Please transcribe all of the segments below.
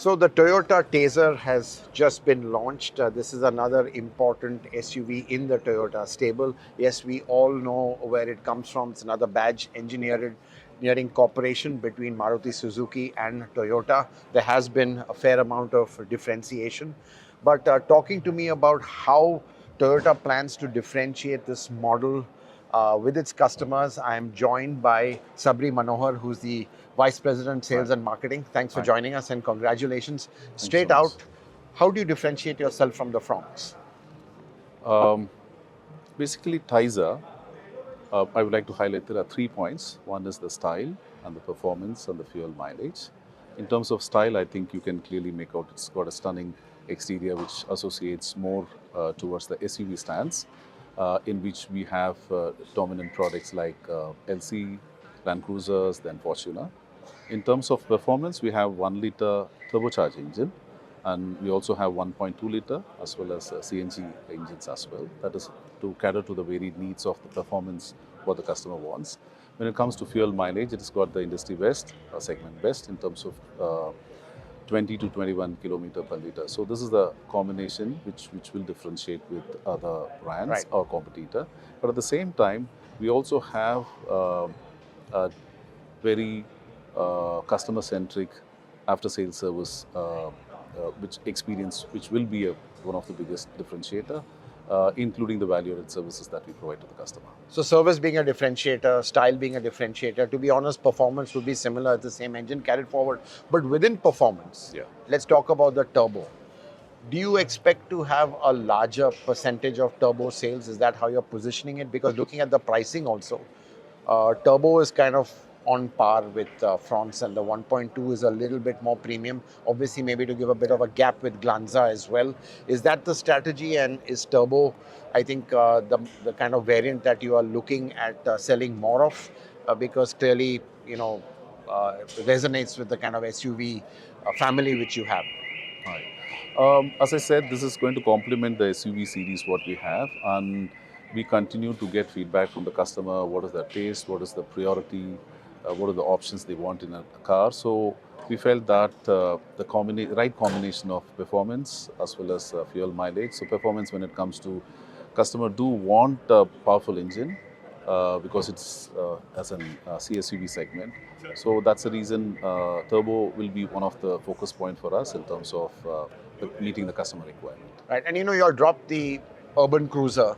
So the Toyota Taisor has just been launched. This is another important SUV in the Toyota stable. Yes, we all know where it comes from. It's another badge engineering cooperation between Maruti Suzuki and Toyota. There has been a fair amount of differentiation. But talking to me about how Toyota plans to differentiate this model with its customers, I am joined by Sabari Manohar, who's the Vice President, Sales and Marketing. Thanks for joining us and congratulations. Straight out, how do you differentiate yourself from the Fronx? Basically, Taisor, I would like to highlight there are 3 points. One is the style and the performance and the fuel mileage. In terms of style, I think you can clearly make out it's got a stunning exterior which associates more towards the SUV stance, in which we have dominant products like LC, Land Cruisers, then Fortuner. In terms of performance, we have 1-liter turbocharged engine, and we also have 1.2 liter as well as CNG engines as well. That is to cater to the varied needs of the performance what the customer wants. When it comes to fuel mileage, it has got the industry best, segment best in terms of 20 to 21 kilometer per liter. So this is the combination which will differentiate with other brands or competitor. But at the same time, we also have a very customer-centric after-sales service, which will be one of the biggest differentiator, including the value-added services that we provide to the customer. So service being a differentiator, style being a differentiator. To be honest, performance would be similar. It's the same engine carried forward. But within performance, let's talk about the turbo. Do you expect to have a larger percentage of turbo sales? Is that how you're positioning it? Because looking at the pricing also, turbo is kind of on par with Fronx, and the 1.2 is a little bit more premium. Obviously, maybe to give a bit of a gap with Glanza as well. Is that the strategy? And is turbo, I think, the kind of variant that you are looking at selling more of? Because clearly, resonates with the kind of SUV family which you have. As I said, this is going to complement the SUV series what we have, and we continue to get feedback from the customer. What is their taste? What is the priority? What are the options they want in a car? So we felt that the right combination of performance as well as fuel mileage. So performance, when it comes to customer, do want a powerful engine because it's as an CSUV segment. So that's the reason turbo will be one of the focus point for us in terms of meeting the customer requirement. Right, and you all dropped the Urban Cruiser.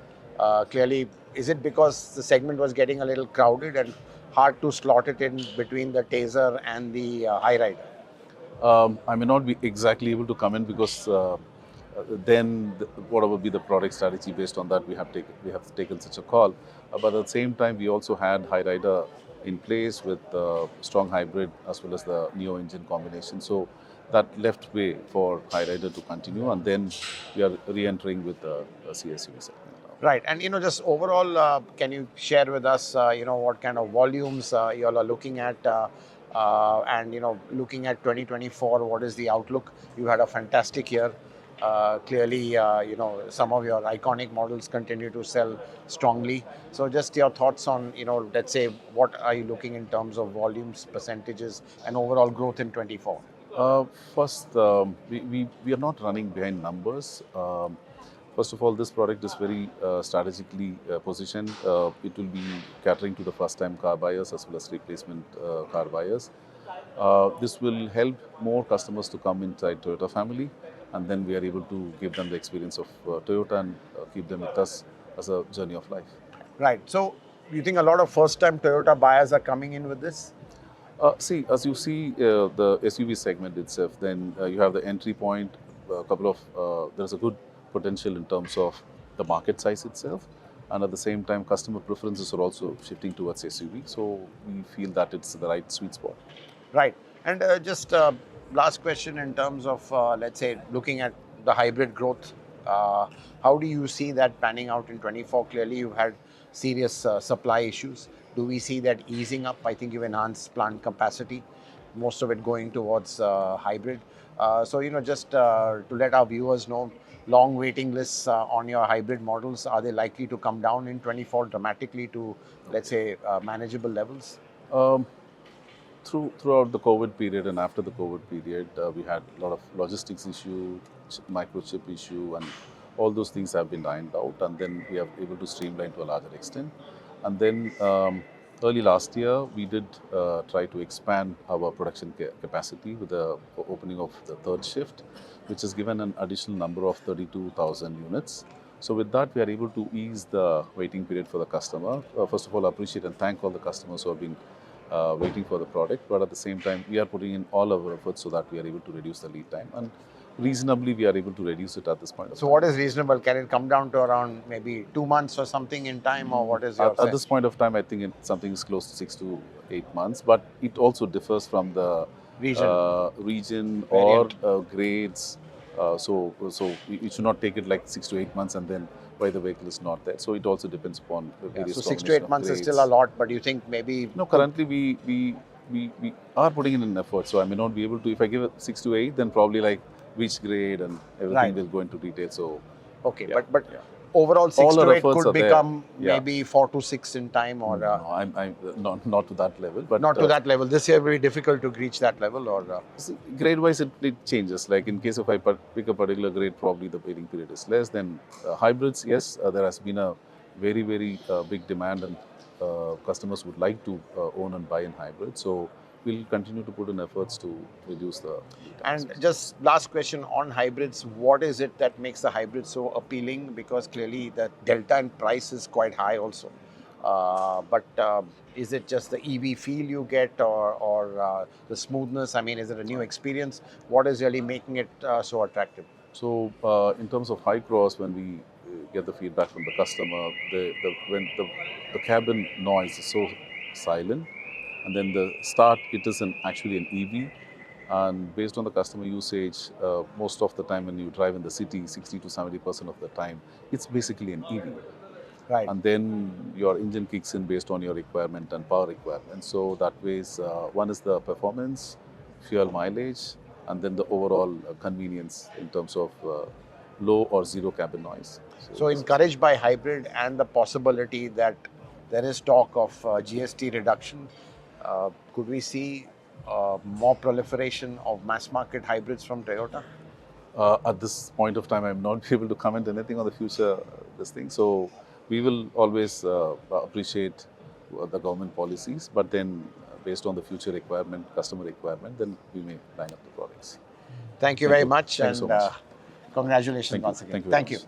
Clearly, is it because the segment was getting a little crowded and hard to slot it in between the Taisor and the High Rider? I may not be exactly able to comment because then whatever be the product strategy based on that we have taken such a call. But at the same time, we also had High Rider in place with strong hybrid as well as the Neo engine combination. So that left way for High Rider to continue, and then we are re-entering with the CSUV segment. Right, and just overall, can you share with us, what kind of volumes you all are looking at, and looking at 2024, what is the outlook? You had a fantastic year. Clearly, some of your iconic models continue to sell strongly. So just your thoughts on, let's say, what are you looking in terms of volumes, percentages, and overall growth in 24? First, we are not running behind numbers. First of all, this product is very strategically positioned. It will be catering to the first-time car buyers as well as replacement car buyers. This will help more customers to come inside Toyota family, and then we are able to give them the experience of Toyota and keep them with us as a journey of life. Right. So, you think a lot of first-time Toyota buyers are coming in with this? See, as you see the SUV segment itself, then you have the entry point. There's a good potential in terms of the market size itself, and at the same time, customer preferences are also shifting towards SUV. So we feel that it's the right sweet spot. Right. And just last question in terms of, let's say, looking at the hybrid growth, how do you see that panning out in 24? Clearly, you've had serious supply issues. Do we see that easing up? I think you've enhanced plant capacity, most of it going towards hybrid. So, just to let our viewers know, long waiting lists on your hybrid models, are they likely to come down in 24 dramatically to, let's say, manageable levels? throughout the COVID period and after the COVID period, we had a lot of logistics issue, microchip issue, and all those things have been ironed out, and then we are able to streamline to a larger extent. And then early last year, we did try to expand our production capacity with the opening of the third shift, which has given an additional number of 32,000 units. So with that, we are able to ease the waiting period for the customer. First of all, appreciate and thank all the customers who have been waiting for the product, but at the same time, we are putting in all our efforts so that we are able to reduce the lead time, and reasonably we are able to reduce it at this point of So time. what is reasonable? Can it come down to around maybe 2 months or something in time, or what is your At this point of time, I think something is close to 6 to 8 months, but it also differs from the region or grades. So we should not take it like 6 to 8 months and then why the vehicle is not there. So it also depends upon the various. So 6 to 8 months is still a lot, but you think maybe? No, currently we are putting in an effort. So I may not be able to. If I give it 6 to 8, then probably like which grade and everything will go into detail. So okay, but overall 6 to 8 could become maybe 4 to 6 in time, or no, I'm not to that level, but not to that level. This year will be difficult to reach that level, or grade wise it changes. Like in case if I pick a particular grade, probably the waiting period is less. Then hybrids, yes, there has been a very big demand, and customers would like to own and buy in hybrid. So we'll continue to put in efforts to reduce the lead times. And just last question on hybrids, what is it that makes the hybrid so appealing? Because clearly the delta in price is quite high also. But is it just the EV feel you get, or the smoothness? I mean, is it a new experience? What is really making it so attractive? So in terms of high cross, when we get the feedback from the customer, when the cabin noise is so silent, and then the start, it is actually an EV, and based on the customer usage, most of the time when you drive in the city, 60 to 70% of the time, it's basically an EV. Right. And then your engine kicks in based on your requirement and power requirement. So that ways, one is the performance, fuel mileage, and then the overall convenience in terms of low or zero cabin noise. So encouraged by hybrid and the possibility that there is talk of GST reduction, could we see more proliferation of mass market hybrids from Toyota? At this point of time, I'm not able to comment anything on the future this thing. So we will always appreciate the government policies, but then based on the future requirement, customer requirement, then we may line up the products. Thank you very much, Thank you so much. Congratulations once again. Thank you.